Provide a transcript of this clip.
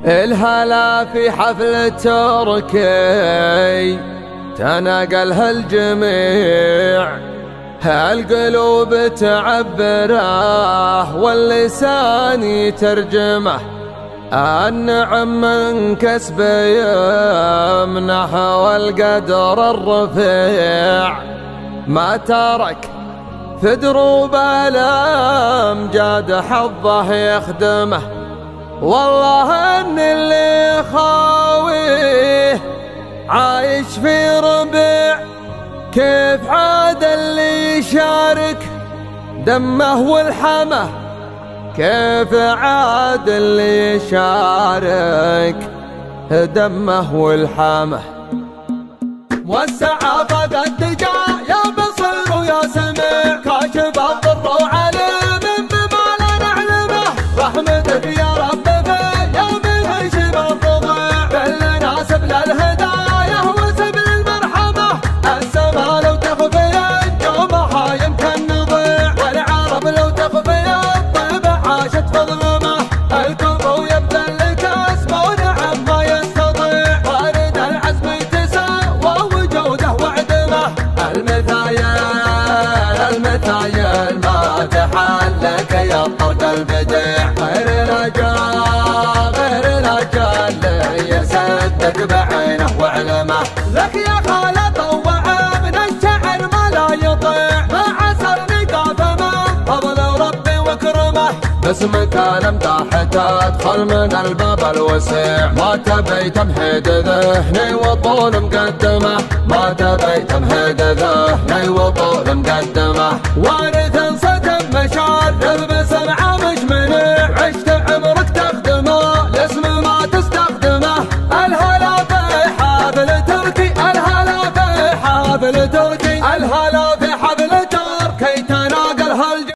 الهلا في حفل تركي تناقلها الجميع، القلوب تعبره واللسان يترجمه، النعم من كسب يمنح والقدر الرفيع، ما ترك في دروب الأمجاد حظه يخدمه، والله ان اللي خاويه عايش في ربيع، كيف عاد اللي يشارك دمه والحمه، كيف عاد اللي يشارك دمه والحمه. والسعافة قد جاء يا بصير ويا سميع، كاشف الضر وعليم بما لا نعلمه، رحمتك يا رب في يوم يشب الضضيع، كلنا سبل الهدايا وسبل المرحمة، السما لو تخفي يومها يمكن نضيع، والعرب لو تخفي الطيب عاشت في ظلمه، الكفو يبذل لك اسمه ونعم ما يستطيع، وارد العزم يتساوى وجوده وعدمه، المثايل ما تحلك يا طرد البديع، غير الأجال اللي يصدق بعينه وعلمه، لك يا خالد طوع من الشعر ما لا يطيع، ما عسر نقافه ما فضل ربي وكرمه، باسمك الامداح تدخل من الباب الوسيع، ما تبي تمهيد ذهني وطول مقدمه، ما تبي تمهيد ذهني وطول مقدمه، وارث صدم مشارف بسمعه مش منيع، عشت عمرك تخدمه الاسم ما تستخدمه، الهلا في حافل تركي، الهلا في حافل تركي، الهلا